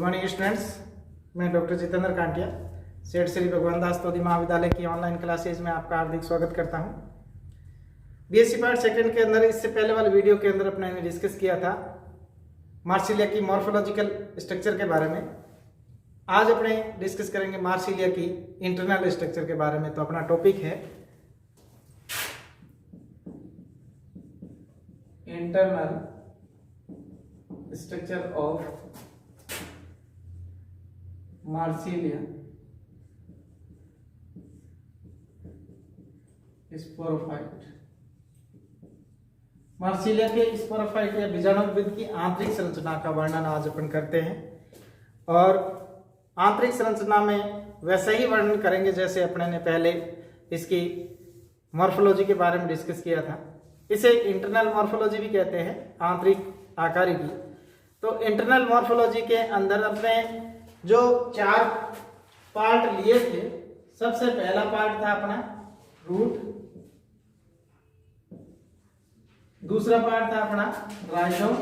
Morning students, मैं doctor Jitendra Kantia सेठ श्री भगवान दास तोदी महाविद्यालय की ऑनलाइन क्लासेज में आपका हार्दिक स्वागत करता हूं। बीएससी पार्ट सेकंड के अंदर इससे पहले वाले वीडियो के अंदर अपने डिस्कस किया था मार्सिलिया की मॉर्फोलॉजिकल स्ट्रक्चर के बारे में। आज अपने डिस्कस करेंगे मार्सिलिया की इंटरनल स्ट्रक्चर के बारे में। तो अपना टॉपिक है internal structure of Marsilea sporophyte. Marsilea के स्पोरोफाइट या बीजाणुविद की आंतरिक संरचना का वर्णन आज अपन करते हैं और आंतरिक संरचना में वैसे ही वर्णन करेंगे जैसे अपने ने पहले इसकी मॉर्फोलॉजी के बारे में डिस्कस किया था। इसे इंटरनल मॉर्फोलॉजी भी कहते हैं, आंतरिक आकारिकी। तो इंटरनल मॉर्फोलॉजी के अंदर अपने जो 4 पार्ट लिए थे, सबसे पहला पार्ट था अपना रूट, दूसरा पार्ट था अपना राइजोम,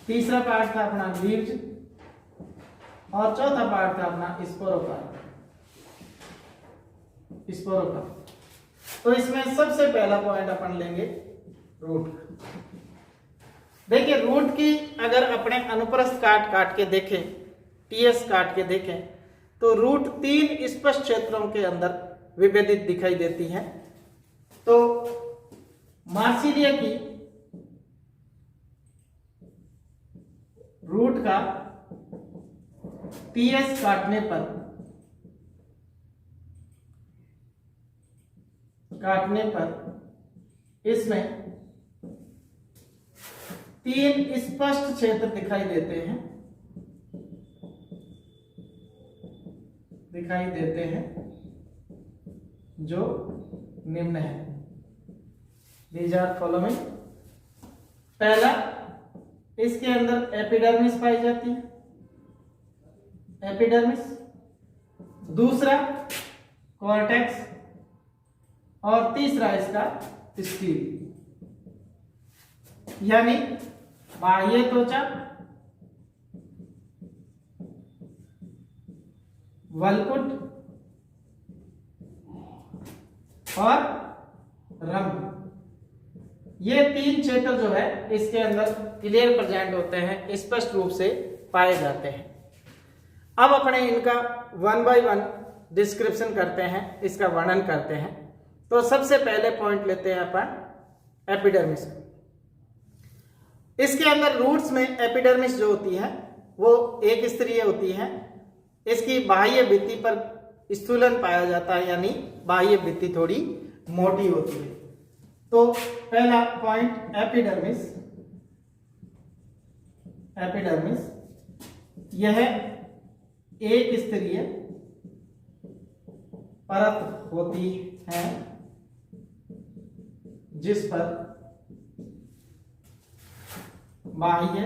तीसरा पार्ट था अपना लीव्स और चौथा पार्ट था अपना स्पोरोकार्प। तो इसमें सबसे पहला पॉइंट अपन लेंगे रूट। देखिए, रूट की अगर अपने अनुप्रस्थ काट के देखें, टीएस काट के देखें, तो रूट 3 स्पष्ट क्षेत्रों के अंदर विभेदित दिखाई देती है। तो मार्सिलिया की रूट का टीएस काटने पर इसमें 3 स्पष्ट क्षेत्र दिखाई देते हैं जो निम्न है। These are following। पहला, इसके अंदर एपिडर्मिस पाई जाती है, एपिडर्मिस। दूसरा कॉर्टेक्स और तीसरा इसका स्टील, यानी बाह्य त्वचा, वल्कुट और रंग। ये 3 क्षेत्र जो है इसके अंदर क्लियर प्रेजेंट होते हैं, स्पष्ट रूप से पाए जाते हैं। अब अपने इनका 1 बाय 1 डिस्क्रिप्शन करते हैं, इसका वर्णन करते हैं। तो सबसे पहले पॉइंट लेते हैं अपन एपिडर्मिस। इसके अंदर रूट्स में एपिडर्मिस जो होती है वो एक स्तरीय होती है। इसकी बाह्य भित्ति पर स्थूलन पाया जाता है, यानी बाह्य भित्ति थोड़ी मोटी होती है। तो पहला पॉइंट एपिडर्मिस यह एक स्तरीय परत होती है जिस पर बाह्य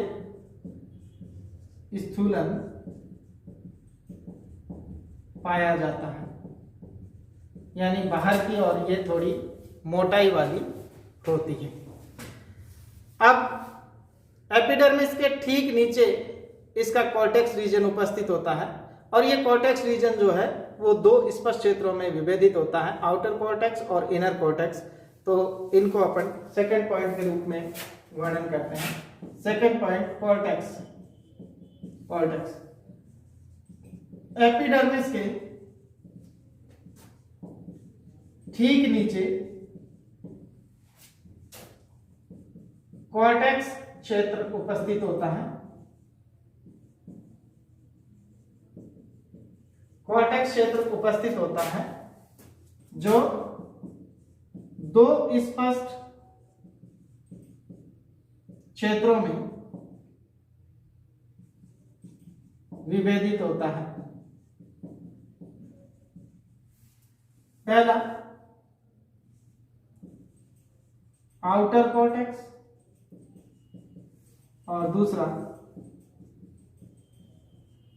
स्थूलन पाया जाता है, यानी बाहर की ओर ये थोड़ी मोटाई वाली होती है। अब एपिडर्मिस के ठीक नीचे इसका कॉर्टेक्स रीजन उपस्थित होता है और ये कॉर्टेक्स रीजन जो है वो 2 स्पष्ट क्षेत्रों में विभेदित होता है, आउटर कॉर्टेक्स और इनर कॉर्टेक्स। तो इनको अपन सेकंड पॉइंट के रूप में वर्णन करते हैं। Second point cortex. एपिडर्मिस के ठीक नीचे कॉर्टेक्स क्षेत्र उपस्थित होता है। कॉर्टेक्स क्षेत्र उपस्थित होता है जो 2 स्पष्ट क्षेत्रों में विभेदित होता है। पहला आउटर कॉर्टेक्स और दूसरा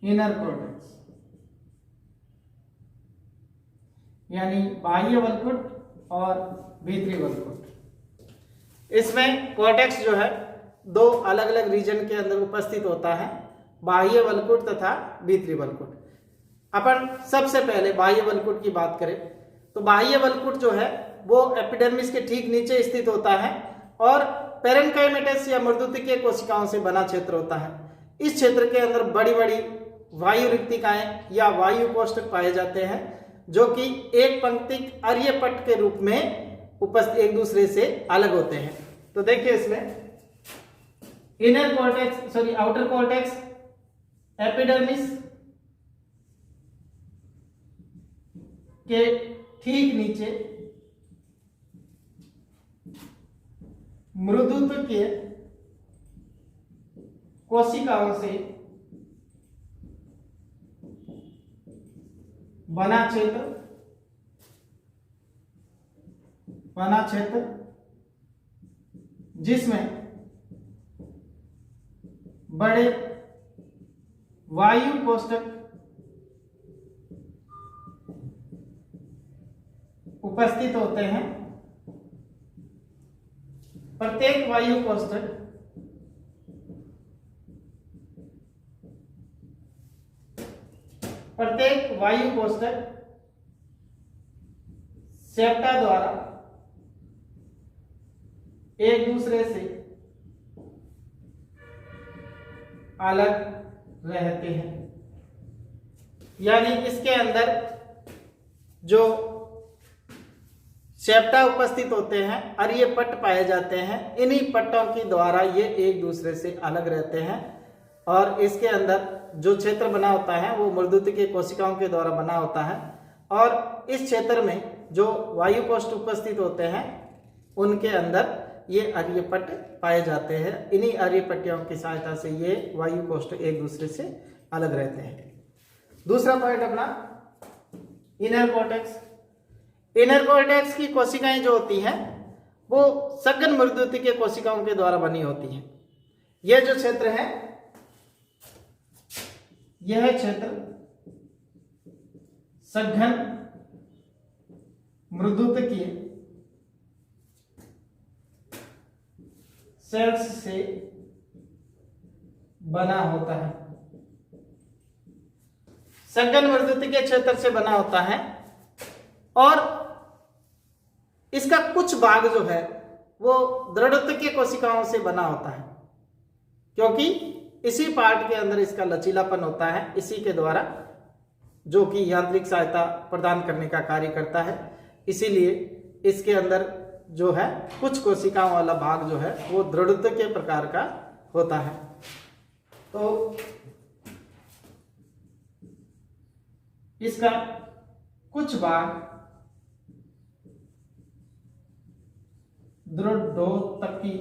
इनर कॉर्टेक्स, यानी बाह्य वल्कुट और भीतरी वल्कुट। इसमें कॉर्टेक्स जो है दो अलग अलग रीजन के अंदर उपस्थित होता है, बाह्य वलकुट तथा भीतरी वलकुट। अपन सबसे पहले बाह्य वलकुट की बात करें तो बाह्य वलकुट जो है वो एपिडर्मिस के ठीक नीचे स्थित होता है और पेरेन्काइमेटस या मृदुतिकीय कोशिकाओं से बना क्षेत्र होता है। इस क्षेत्र के अंदर बड़ी बड़ी वायु रिक्तिकाएं या वायु कोष्ठक पाए जाते हैं जो कि एक पंक्तिक आर्यपट के रूप में उपस्थित एक दूसरे से अलग होते हैं। तो देखिए इसमें आउटर कॉर्टेक्स, एपिडर्मिस के ठीक नीचे मृदुत्कीय कोशिकाओं से बना क्षेत्र जिसमें बड़े वायु कोष्ठक उपस्थित होते हैं। प्रत्येक वायु कोष्ठक सेप्टा द्वारा एक दूसरे से अलग रहते हैं, यानी इसके अंदर जो सेप्टा उपस्थित होते हैं और ये पट्ट पाए जाते हैं, इन्हीं पट्टों के द्वारा ये एक दूसरे से अलग रहते हैं और इसके अंदर जो क्षेत्र बना होता है वो मृदुतिकीय कोशिकाओं के द्वारा बना होता है और इस क्षेत्र में जो वायु कोष्ठ उपस्थित होते हैं उनके अंदर ये आर्यपट्ट पाए जाते हैं। इन्हीं आर्यपट्टियों की सहायता से ये वायु कोष्ठ एक दूसरे से अलग रहते हैं। दूसरा पॉइंट अपना इनर कॉर्टेक्स। इनर कॉर्टेक्स की कोशिकाएं जो होती हैं वो सघन मृदुतिकीय कोशिकाओं के द्वारा बनी होती हैं। यह जो क्षेत्र है, यह क्षेत्र सघन मृदुतिकीय सेल्स से बना होता है। सघन मृदुतिकीय क्षेत्र से बना होता है और इसका कुछ भाग जो है वो दृढ़तिकीय कोशिकाओं से बना होता है, क्योंकि इसी पार्ट के अंदर इसका लचीलापन होता है, इसी के द्वारा जो कि यांत्रिक सहायता प्रदान करने का कार्य करता है। इसीलिए इसके अंदर जो है कुछ कोशिकाओं वाला भाग जो है वो दृढ़तिकीय प्रकार का होता है। तो इसका कुछ भाग दृढ़ोत्तकी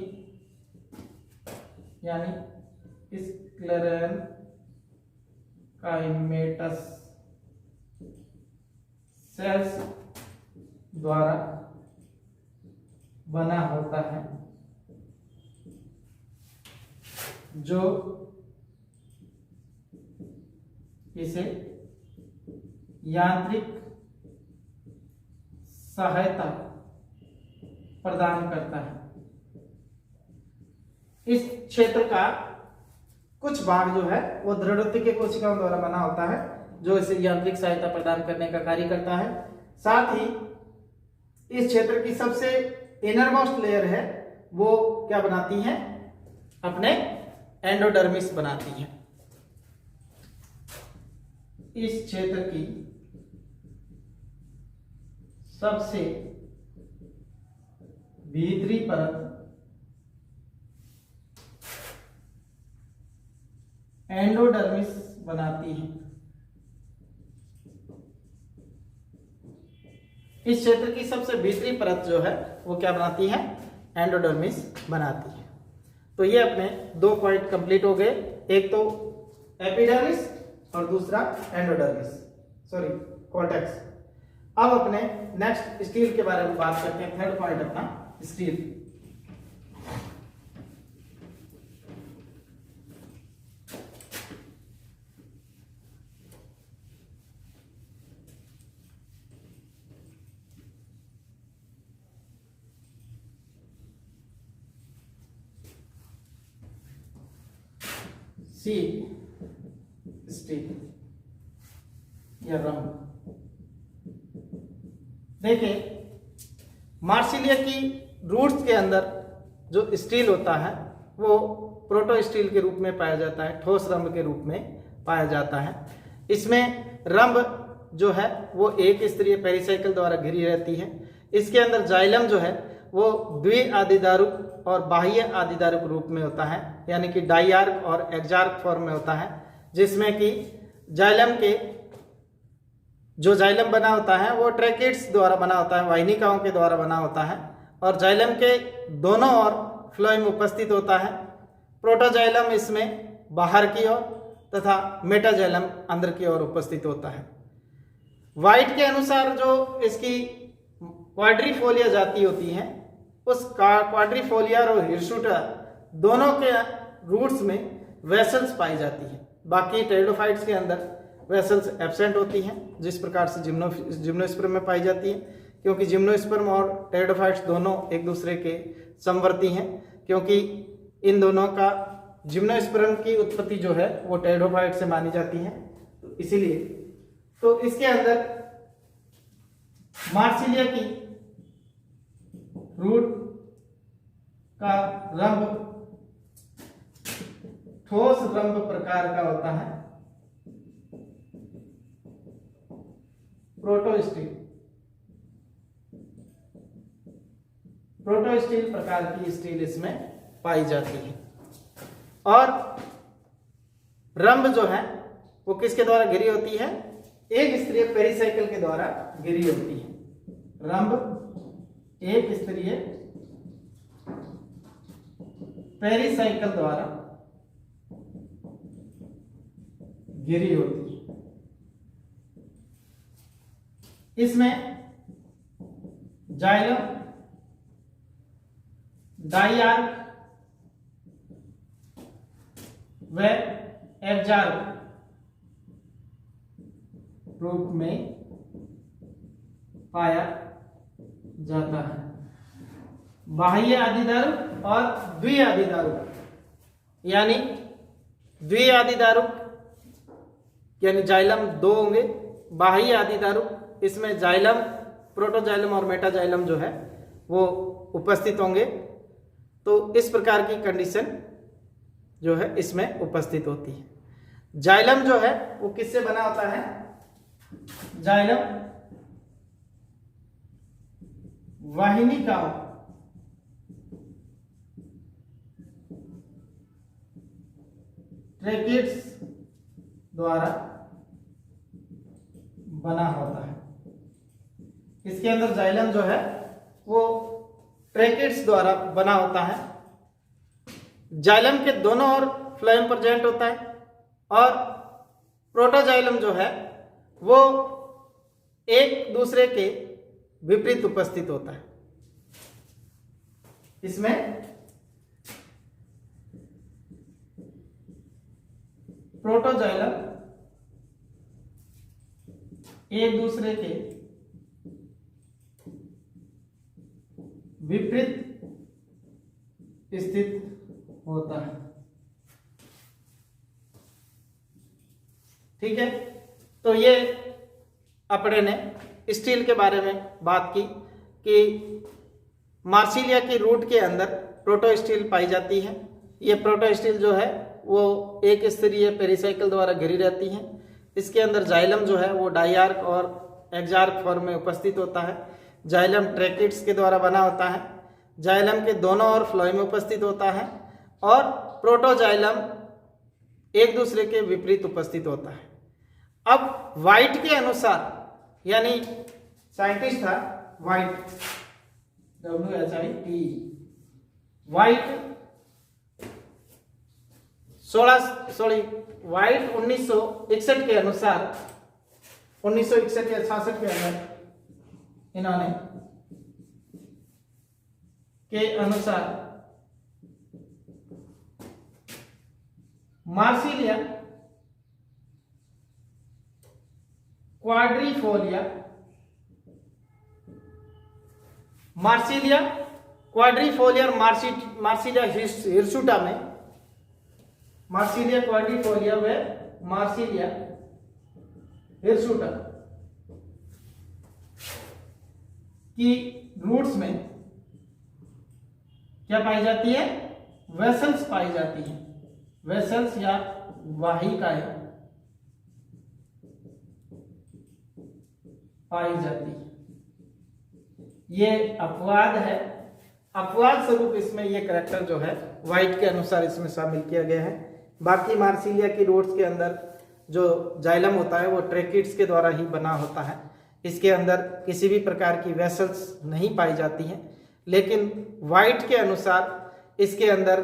यानी स्क्लेरेनकाइमेटस सेल्स द्वारा बना होता है, जो इसे यांत्रिक सहायता प्रदान करता है। इस क्षेत्र का कुछ भाग जो है वो दृढ़तिकीय कोशिकाओं द्वारा बना होता है, जो इसे यांत्रिक सहायता प्रदान करने का कार्य करता है। साथ ही इस क्षेत्र की सबसे इनरमोस्ट लेयर है वो क्या बनाती है, अपने एंडोडर्मिस बनाती है। इस क्षेत्र की सबसे भीतरी परत एंडोडर्मिस बनाती है। इस क्षेत्र की सबसे भीतरी परत जो है वो क्या बनाती है, एंडोडर्मिस बनाती है। तो ये अपने दो पॉइंट कंप्लीट हो गए, एक तो एपिडर्मिस और दूसरा एंडोडर्मिस कॉर्टेक्स। अब अपने नेक्स्ट स्टील के बारे में बात करते हैं। थर्ड पॉइंट अपना स्टील। सी स्टील या रंग। देखिए मार्सिलिया की रूट्स के अंदर जो स्टील होता है वो प्रोटो स्टील के रूप में पाया जाता है, ठोस रंभ के रूप में पाया जाता है। इसमें रंभ जो है वो एक स्तरीय पेरिसाइकिल द्वारा घिरी रहती है। इसके अंदर जाइलम जो है वो द्विआदिदारुक और बाह्य आदिदारुक रूप में होता है, यानी कि डाइआर्क और एक्जार्क फॉर्म में होता है, जिसमें कि जाइलम के जो जाइलम बना होता है वो ट्रैकेट्स द्वारा बना होता है, वाहिनिकाओं के द्वारा बना होता है, और जाइलम के दोनों ओर फ्लोएम उपस्थित होता है। प्रोटोजाइलम इसमें बाहर की ओर तथा मेटाजाइलम अंदर की ओर उपस्थित होता है। वाइट के अनुसार जो इसकी क्वाड्रिफोलिया जाति होती है, उस क्वाड्रिफोलिया और हिरसुटा दोनों के रूट्स में वेसल्स पाई जाती है। बाकी टेरिडोफाइट्स के अंदर वेसल्स एब्सेंट होती हैं, जिस प्रकार से जिम्नोस्पर्म में पाई जाती है, क्योंकि जिम्नोस्पर्म और टेरिडोफाइट्स दोनों एक दूसरे के समवर्ती हैं, क्योंकि इन दोनों का जिम्नोस्पर्म की उत्पत्ति जो है वो टेरिडोफाइट से मानी जाती है। तो इसीलिए तो इसके अंदर मार्सिलिया की रूट का रंभ ठोस रंभ प्रकार का होता है, प्रोटोस्टील प्रकार की स्टील इसमें पाई जाती है। और रंभ जो है वो किसके द्वारा घिरी होती है? एक स्तरीय पेरिसाइकिल के द्वारा घिरी होती है। रंभ एक स्तरीय पेरिसाइकिल द्वारा घिरी होती है। इसमें जाइलम डाइआर्क व एक्जार्क रूप में पाया जाता है। बाह्य आदिदारुक और द्विआदिदारुक, यानी द्विआदिदारुक यानी जाइलम दो होंगे, बाह्य आदिदारुक इसमें जाइलम, प्रोटोजाइलम और मेटाजाइलम जो है वो उपस्थित होंगे। तो इस प्रकार की कंडीशन जो है इसमें उपस्थित होती है। जाइलम जो है वो किससे बना होता है? जाइलम वाहिनिकाओं ट्रैकेट्स द्वारा बना होता है। इसके अंदर जाइलम जो है वो ट्रैकेट्स द्वारा बना होता है। जाइलम के दोनों ओर फ्लोएम प्रेजेंट होता है, और प्रोटोजाइलम जो है वो एक दूसरे के विपरीत उपस्थित होता है। इसमें प्रोटोजाइलम एक दूसरे के विपरीत स्थित होता है। ठीक है, तो ये अपने ने स्टील के बारे में बात की कि मार्सिलिया की रूट के अंदर प्रोटो स्टील पाई जाती है। ये प्रोटो स्टील जो है वो एक स्तरीय पेरिसाइकिल द्वारा घिरी रहती है। इसके अंदर जाइलम जो है वो डाइआर्क और एक्जार्क फॉर्म में उपस्थित होता है। जाइलम ट्रैकेट्स के द्वारा बना होता है। जाइलम के दोनों ओर फ्लोएम में उपस्थित होता है, और प्रोटोजाइलम एक दूसरे के विपरीत उपस्थित होता है। अब वाइट के अनुसार, यानी साइंटिस्ट था वाइट, WHIT, वाइट 1961 के अनुसार, 1961 या 66 के अंदर इन्होंने के अनुसार मार्सिलिया क्वाड्रिफोलिया, और मार्सिलिया हिरसुटा में मार्सिलिया क्वाड्रिफोलिया व मार्सिलिया हिरसुटा की रूट्स में क्या पाई जाती है? वेसल्स पाई जाती है। वेसल्स या वाहिकाएं पाई जाती है। ये अपवाद है। अपवाद स्वरूप इसमें ये करैक्टर जो है वाइट के अनुसार इसमें शामिल किया गया है। बाकी मार्सिलिया की रूट्स के अंदर जो जाइलम होता है वो ट्रेकिड्स के द्वारा ही बना होता है। इसके अंदर किसी भी प्रकार की वेसल्स नहीं पाई जाती हैं, लेकिन वाइट के अनुसार इसके अंदर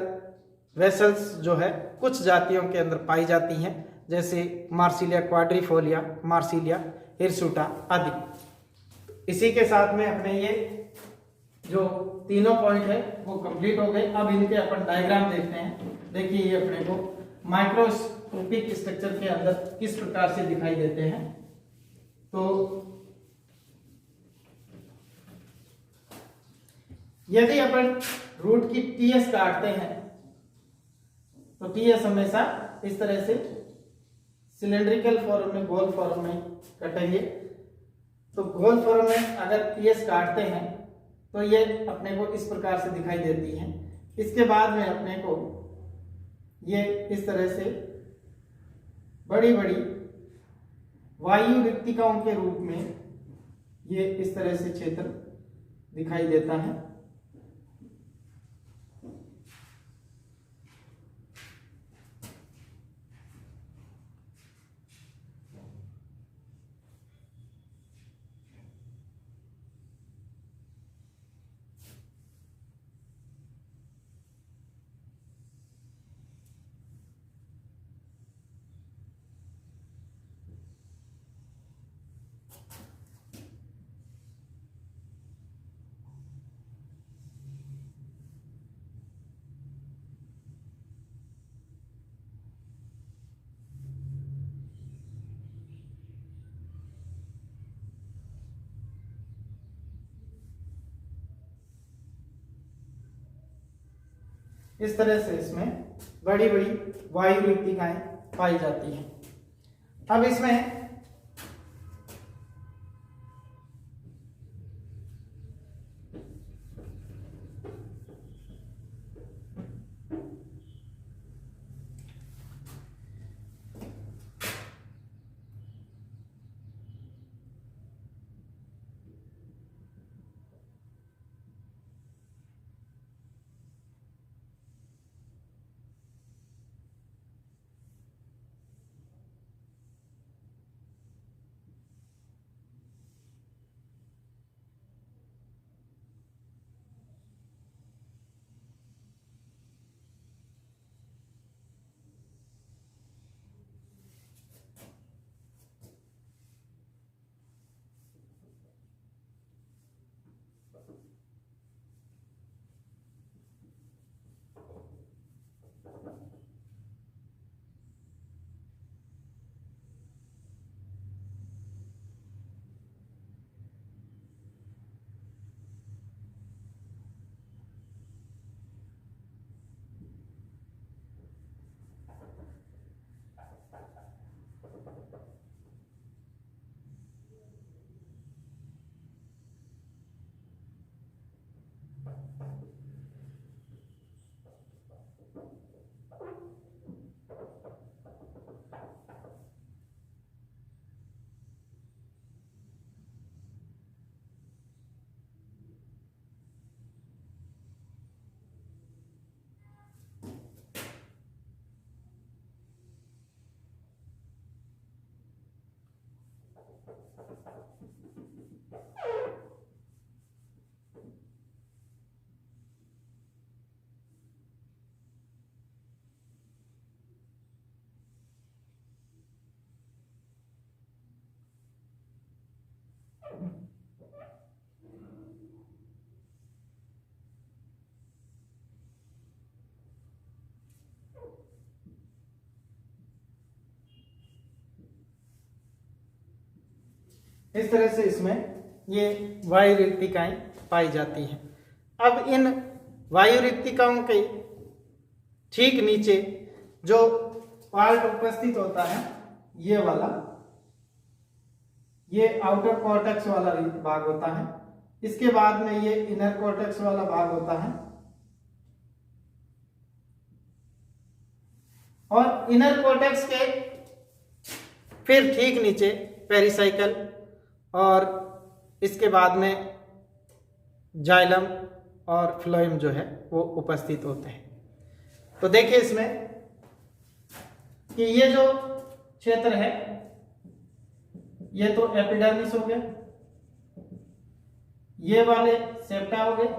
वेसल्स जो है कुछ जातियों के अंदर पाई जाती हैं, जैसे मार्सिलिया क्वाड्रिफोलिया, मार्सिलिया हिरसुटा आदि। इसी के साथ में अपने ये जो तीनों पॉइंट है वो कंप्लीट हो गए। अब इनके अपन डायग्राम देखते हैं। देखिए ये अपने को माइक्रोस्कोपिक स्ट्रक्चर के अंदर किस प्रकार से दिखाई देते हैं। तो यदि अपन रूट की टीएस काटते हैं तो टीएस हमेशा इस तरह से सिलेंड्रिकल फॉर्म में, गोल फॉर्म में कटेंगे। तो गोल फॉर्म में अगर टीएस काटते हैं तो ये अपने को इस प्रकार से दिखाई देती है। इसके बाद में अपने को ये इस तरह से बड़ी बड़ी वायु रिक्तिकाओं के रूप में ये इस तरह से क्षेत्र दिखाई देता है। इस तरह से इसमें बड़ी बड़ी वायु रिक्तिकाएं पाई जाती हैं। अब इसमें इस तरह से इसमें ये वायु रिक्तिकाएं पाई जाती हैं। अब इन वायु रिक्तिकाओं के ठीक नीचे जो पार्ट उपस्थित होता है ये वाला, ये आउटर कॉर्टेक्स वाला भाग होता है। इसके बाद में ये इनर कॉर्टेक्स वाला भाग होता है और इनर कॉर्टेक्स के फिर ठीक नीचे पेरिसाइकल और इसके बाद में जाइलम और फ्लोएम जो है वो उपस्थित होते हैं। तो देखिए इसमें कि ये जो क्षेत्र है ये तो एपिडर्मिस हो गया, ये वाले सेप्टा हो गए,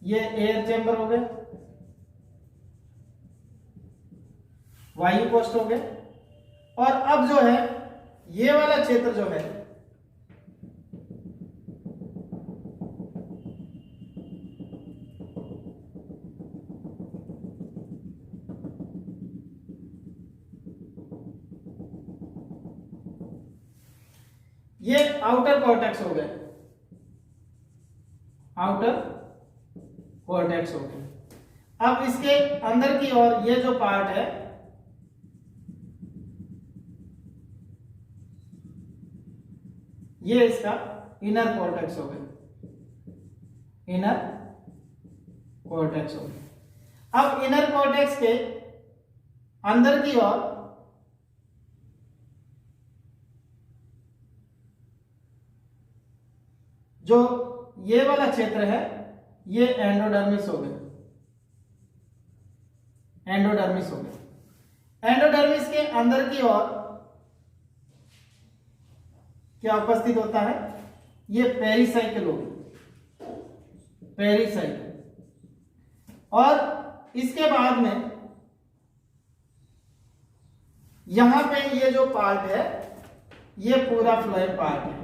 ये एयर चेंबर हो गए, वायु कोष्ठ हो गए और अब जो है ये वाला क्षेत्र जो है ये आउटर कॉर्टेक्स हो गए, आउटर कॉर्टेक्स हो गए। अब इसके अंदर की ओर ये जो पार्ट है ये इसका इनर कॉर्टेक्स हो गया, इनर कॉर्टेक्स हो गया। अब इनर कॉर्टेक्स के अंदर की ओर जो ये वाला क्षेत्र है ये एंडोडर्मिस हो गया, एंडोडर्मिस हो गया। एंडोडर्मिस के अंदर की ओर क्या उपस्थित होता है, ये पेरिसाइकिल हो गया, पेरिसाइकिल। और इसके बाद में यहां पे ये जो पार्ट है ये पूरा फ्लोएम पार्ट है।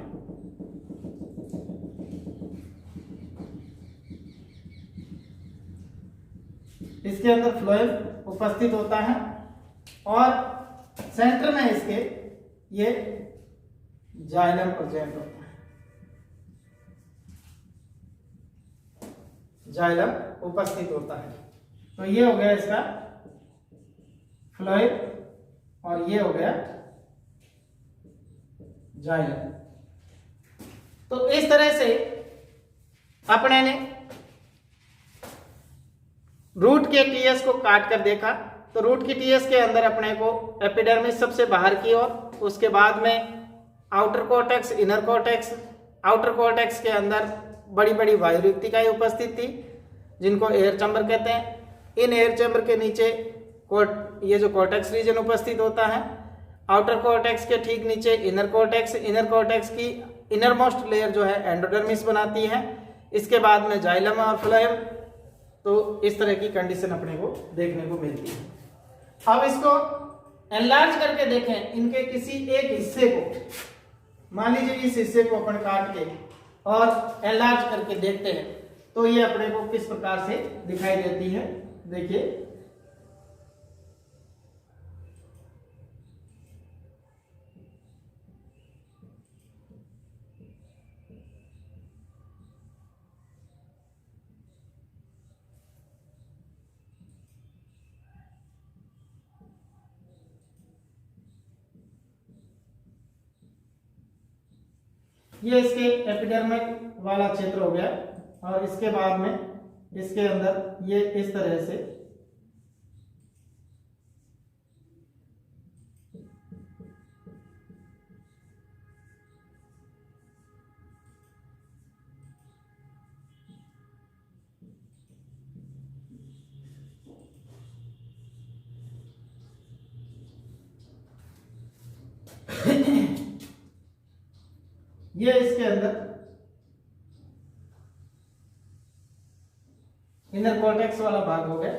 इसके अंदर फ्लोएम उपस्थित होता है और सेंटर में इसके ये जाइलम प्रेजेंट होता है, जाइलम उपस्थित होता है। तो ये हो गया इसका फ्लोएम और ये हो गया जाइलम। तो इस तरह से अपने ने रूट के टीएस को काट कर देखा। तो रूट की टीएस के अंदर अपने को एपिडर्मिस सबसे बाहर की ओर, उसके बाद में outer cortex, inner cortex. Outer cortex के अंदर बड़ी बड़ी वायु रिक्तिकाएं उपस्थित थी जिनको एयर चैम्बर कहते हैं। इन एयर चैम्बर के नीचे ये जो कॉर्टेक्स रीजन उपस्थित होता है। आउटर कॉर्टेक्स के ठीक नीचे इनर कॉर्टेक्स, इनर कॉर्टेक्स की इनर मोस्ट लेयर जो है एंडोडर्मिस बनाती है। इसके बाद में जाइलम और फ्लोएम। तो इस तरह की कंडीशन अपने को देखने को मिलती है। अब इसको एनलार्ज करके देखें, इनके किसी एक हिस्से को, मान लीजिए इस हिस्से को अपन काट के और एनलार्ज करके देखते हैं तो ये अपने को किस प्रकार से दिखाई देती है। देखिए ये इसके एपिडर्मिक वाला क्षेत्र हो गया और इसके बाद में इसके अंदर ये इस तरह से ये इसके अंदर इनर कॉर्टेक्स वाला भाग हो गया।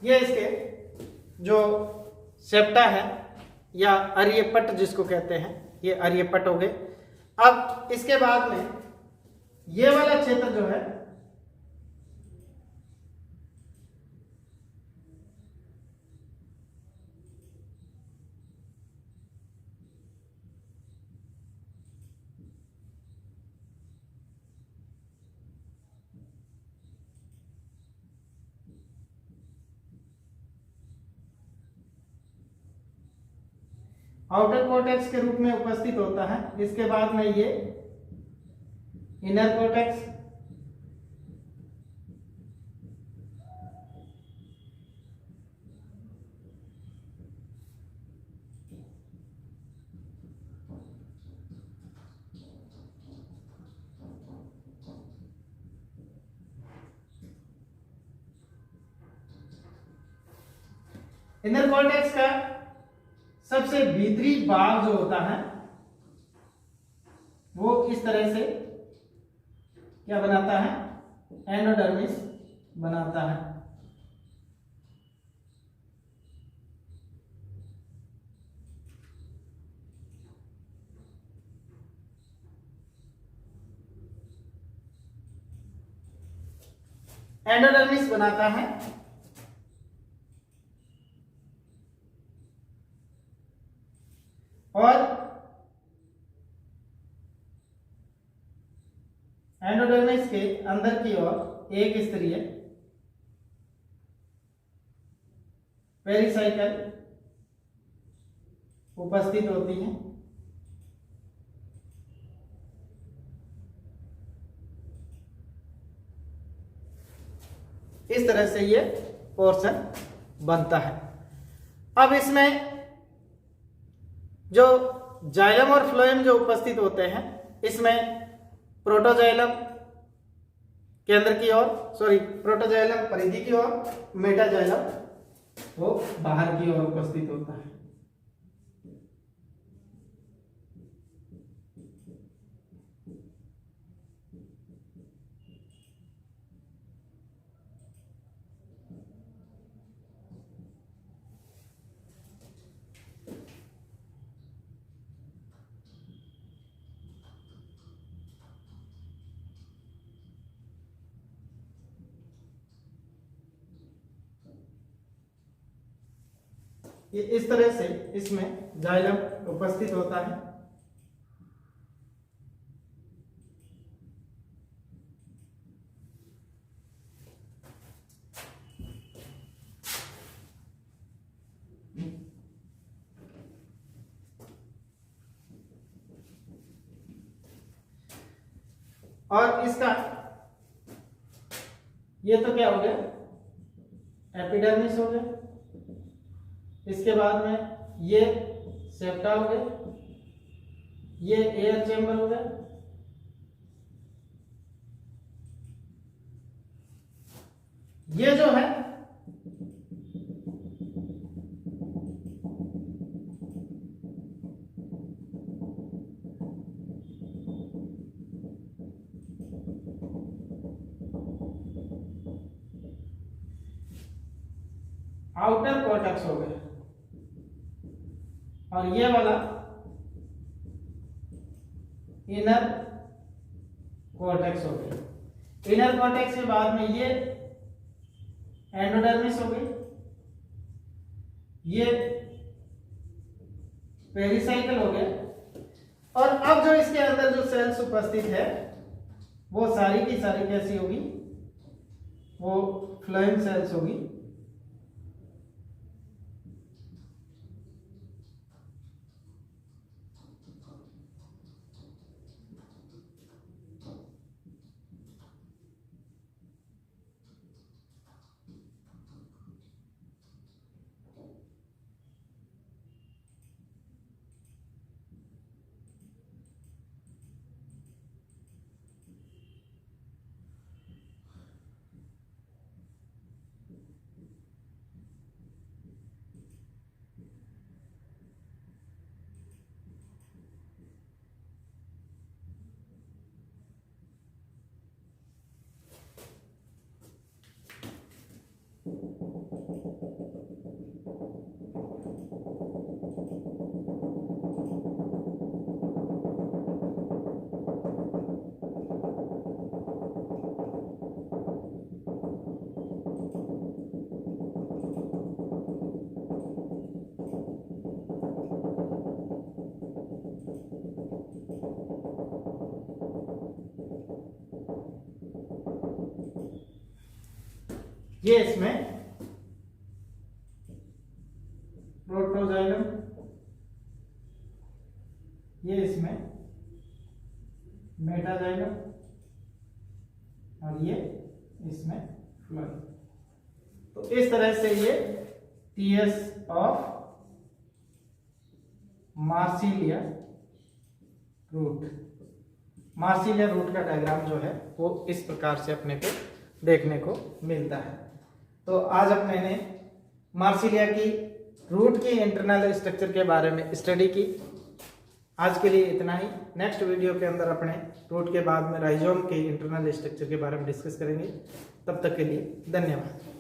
ये इसके जो सेप्टा है या आर्यपट्ट जिसको कहते हैं, ये आर्यपट्ट हो गए। अब इसके बाद में ये वाला क्षेत्र जो है आउटर कोर्टेक्स के रूप में उपस्थित होता है। इसके बाद में ये इनर कोर्टेक्स, इनर कोर्टेक्स का सबसे भीतरी भाग जो होता है वो इस तरह से क्या बनाता है, एंडोडर्मिस बनाता है। एंडोडर्मिस बनाता है और एंडोडर्मिस के अंदर की ओर एक स्तरीय पेरिसाइकल उपस्थित होती है। इस तरह से ये पोर्शन बनता है। अब इसमें जो जाइलम और फ्लोएम जो उपस्थित होते हैं, इसमें प्रोटोजाइलम केंद्र की ओर, प्रोटोजाइलम परिधि की ओर, मेटाजाइलम वो बाहर की ओर उपस्थित होता है। ये इस तरह से इसमें जाइलम उपस्थित होता है। और इसका ये तो क्या हो गया, एपिडर्मिस हो गया। इसके बाद में ये सेप्टा हो गया, ये एयर चेंबर हो गया, ये जो है आउटर कोर्टेक्स हो गया और ये वाला इनर कोर्टेक्स हो गया। इनर कोर्टेक्स के बाद में ये एंडोडर्मिस हो गई, ये पेरिसाइकल हो गया। और अब जो इसके अंदर जो सेल्स उपस्थित है वो सारी की सारी कैसी होगी, वो फ्लोएम सेल्स होगी। ये इसमें प्रोटोजाइलम, ये इसमें मेटाजाइलम और ये इसमें फ्लोएम। तो इस तरह से ये TS of Marsilea root, Marsilea root का डायग्राम जो है वो इस प्रकार से अपने को देखने को मिलता है। तो आज अपने ने मार्सिलिया की रूट की इंटरनल स्ट्रक्चर के बारे में स्टडी की। आज के लिए इतना ही। नेक्स्ट वीडियो के अंदर अपने रूट के बाद में राइजोम के इंटरनल स्ट्रक्चर के बारे में डिस्कस करेंगे। तब तक के लिए धन्यवाद।